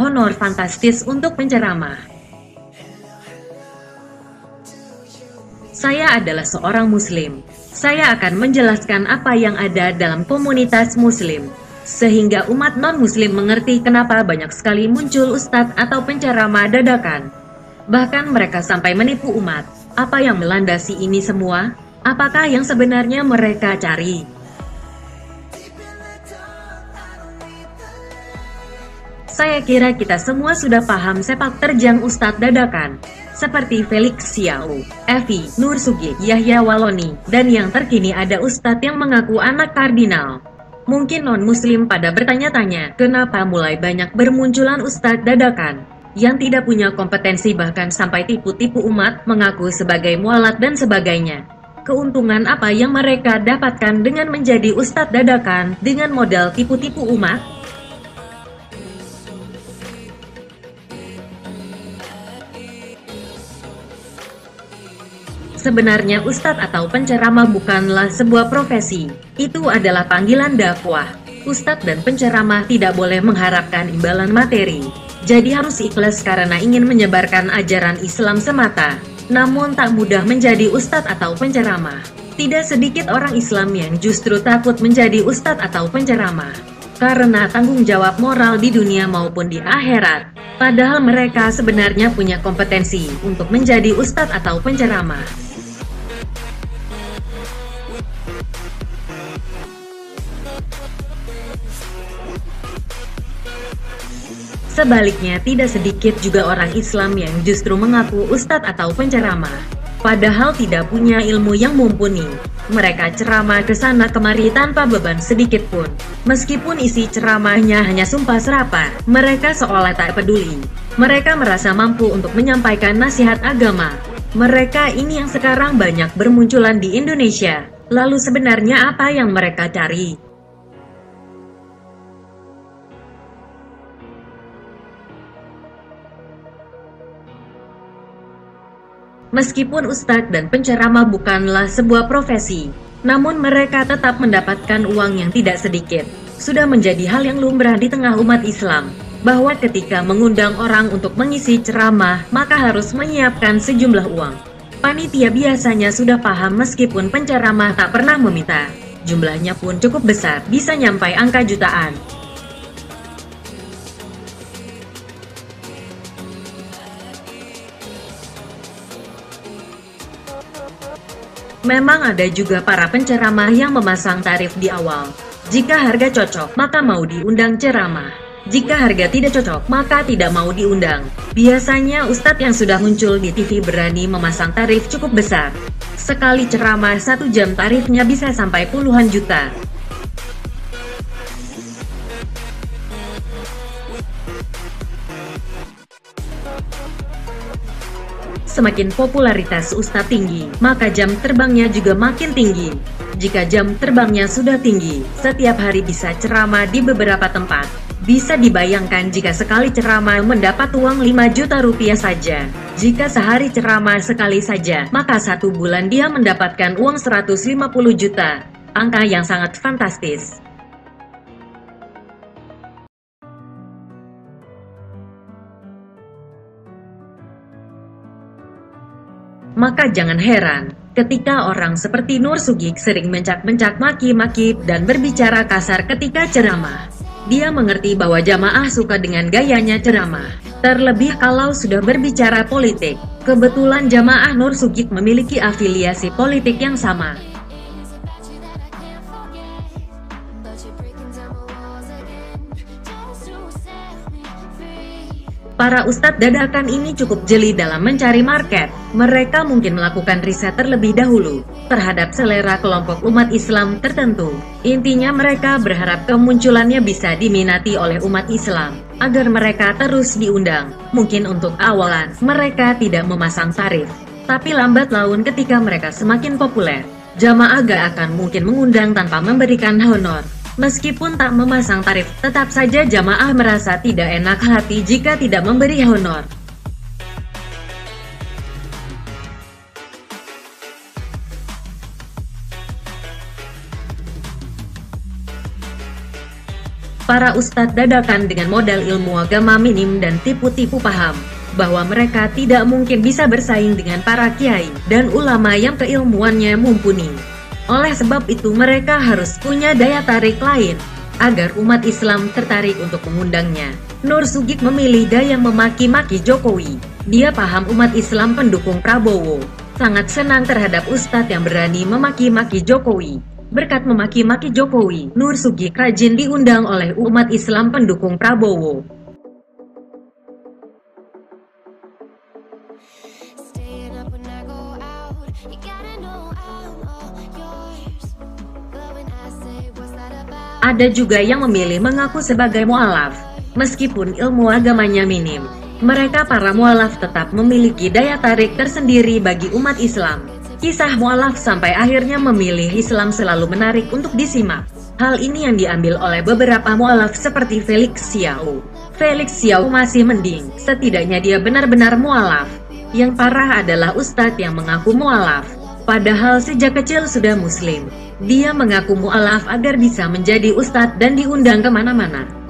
honor fantastis untuk penceramah. Saya adalah seorang muslim. Saya akan menjelaskan apa yang ada dalam komunitas muslim, sehingga umat non-muslim mengerti kenapa banyak sekali muncul ustadz atau penceramah dadakan. Bahkan mereka sampai menipu umat. Apa yang melandasi ini semua? Apakah yang sebenarnya mereka cari? Saya kira kita semua sudah paham sepak terjang ustadz dadakan, seperti Felix Xiao, Evi, Nur Sugi, Yahya Waloni, dan yang terkini ada ustadz yang mengaku anak kardinal. Mungkin non-muslim pada bertanya-tanya, kenapa mulai banyak bermunculan ustadz dadakan, yang tidak punya kompetensi bahkan sampai tipu-tipu umat, mengaku sebagai mualat dan sebagainya. Keuntungan apa yang mereka dapatkan dengan menjadi ustadz dadakan, dengan modal tipu-tipu umat? Sebenarnya ustadz atau penceramah bukanlah sebuah profesi, itu adalah panggilan dakwah. Ustadz dan penceramah tidak boleh mengharapkan imbalan materi, jadi harus ikhlas karena ingin menyebarkan ajaran Islam semata. Namun tak mudah menjadi ustadz atau penceramah. Tidak sedikit orang Islam yang justru takut menjadi ustadz atau penceramah, karena tanggung jawab moral di dunia maupun di akhirat. Padahal mereka sebenarnya punya kompetensi untuk menjadi ustadz atau penceramah. Sebaliknya, tidak sedikit juga orang Islam yang justru mengaku ustadz atau penceramah, padahal tidak punya ilmu yang mumpuni. Mereka ceramah ke sana kemari tanpa beban sedikit pun. Meskipun isi ceramahnya hanya sumpah serapah, mereka seolah tak peduli. Mereka merasa mampu untuk menyampaikan nasihat agama. Mereka ini yang sekarang banyak bermunculan di Indonesia. Lalu sebenarnya apa yang mereka cari? Meskipun ustadz dan penceramah bukanlah sebuah profesi, namun mereka tetap mendapatkan uang yang tidak sedikit. Sudah menjadi hal yang lumrah di tengah umat Islam, bahwa ketika mengundang orang untuk mengisi ceramah, maka harus menyiapkan sejumlah uang. Panitia biasanya sudah paham meskipun penceramah tak pernah meminta. Jumlahnya pun cukup besar, bisa nyampai angka jutaan. Memang ada juga para penceramah yang memasang tarif di awal. Jika harga cocok, maka mau diundang ceramah. Jika harga tidak cocok, maka tidak mau diundang. Biasanya ustadz yang sudah muncul di TV berani memasang tarif cukup besar. Sekali ceramah 1 jam tarifnya bisa sampai puluhan juta. Semakin popularitas ustadz tinggi, maka jam terbangnya juga makin tinggi. Jika jam terbangnya sudah tinggi, setiap hari bisa ceramah di beberapa tempat. Bisa dibayangkan jika sekali ceramah mendapat uang 5 juta rupiah saja. Jika sehari ceramah sekali saja, maka 1 bulan dia mendapatkan uang 150 juta. Angka yang sangat fantastis. Maka jangan heran, ketika orang seperti Nur Sugi sering mencak-mencak maki-maki dan berbicara kasar ketika ceramah. Dia mengerti bahwa jamaah suka dengan gayanya ceramah. Terlebih kalau sudah berbicara politik. Kebetulan jamaah Nur Sugi memiliki afiliasi politik yang sama. Para ustadz dadakan ini cukup jeli dalam mencari market. Mereka mungkin melakukan riset terlebih dahulu terhadap selera kelompok umat Islam tertentu. Intinya mereka berharap kemunculannya bisa diminati oleh umat Islam, agar mereka terus diundang. Mungkin untuk awalan, mereka tidak memasang tarif. Tapi lambat laun ketika mereka semakin populer, jamaah gak akan mungkin mengundang tanpa memberikan honor. Meskipun tak memasang tarif, tetap saja jamaah merasa tidak enak hati jika tidak memberi honor. Para ustadz dadakan dengan modal ilmu agama minim dan tipu-tipu paham bahwa mereka tidak mungkin bisa bersaing dengan para kiai dan ulama yang keilmuannya mumpuni. Oleh sebab itu mereka harus punya daya tarik lain agar umat Islam tertarik untuk mengundangnya. Nur Sugik memilih gaya memaki-maki Jokowi. Dia paham umat Islam pendukung Prabowo sangat senang terhadap ustadz yang berani memaki-maki Jokowi. Berkat memaki-maki Jokowi, Nur Sugik rajin diundang oleh umat Islam pendukung Prabowo. Ada juga yang memilih mengaku sebagai mualaf. Meskipun ilmu agamanya minim, mereka para mualaf tetap memiliki daya tarik tersendiri bagi umat Islam. Kisah mualaf sampai akhirnya memilih Islam selalu menarik untuk disimak. Hal ini yang diambil oleh beberapa mualaf seperti Felix Xiao. Felix Xiao masih mending, setidaknya dia benar-benar mualaf. Yang parah adalah ustadz yang mengaku mualaf, padahal sejak kecil sudah muslim. Dia mengaku mualaf agar bisa menjadi ustadz dan diundang kemana-mana.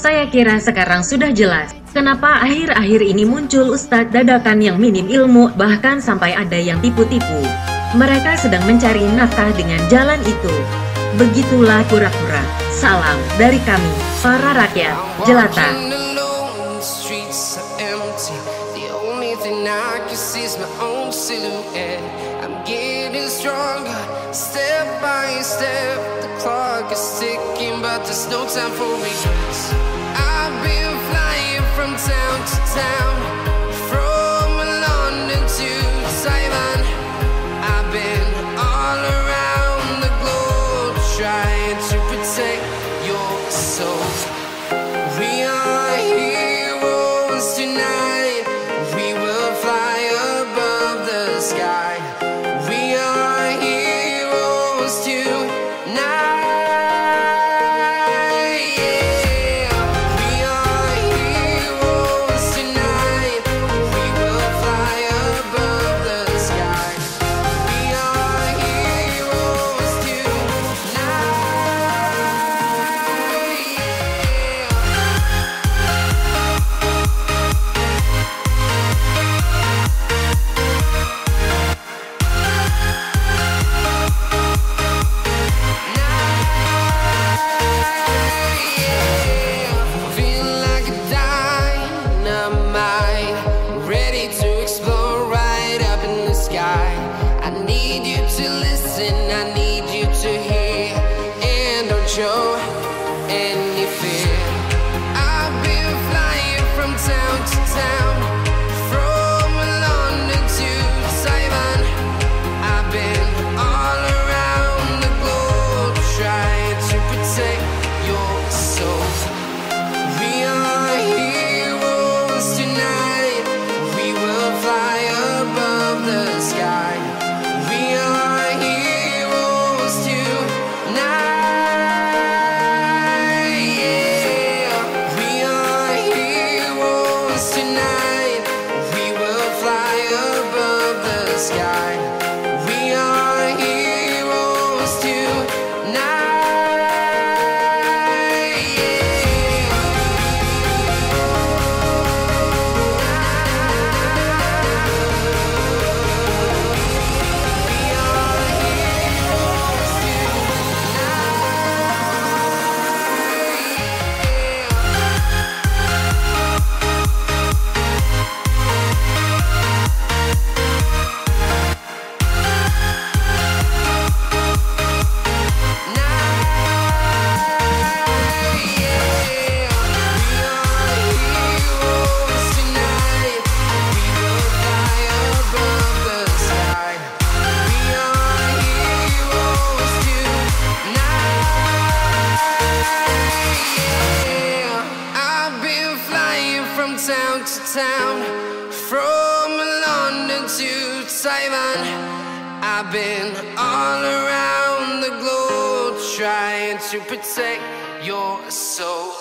Saya kira sekarang sudah jelas kenapa akhir-akhir ini muncul ustadz dadakan yang minim ilmu, bahkan sampai ada yang tipu-tipu. Mereka sedang mencari nafkah dengan jalan itu. Begitulah pura-pura. Salam dari kami, para rakyat jelata. I've been flying from town to town, from London to Taiwan. I've been all around the globe trying to protect your soul. We are heroes tonight. We will fly above the sky. We are heroes tonight. Show any fear. I've been flying from town to town, from London to Taiwan. I've been all around the globe trying to protect your soul. We are heroes tonight. We will fly above the sky. We are heroes tonight. Town to town, from London to Taiwan. I've been all around the globe trying to protect your soul.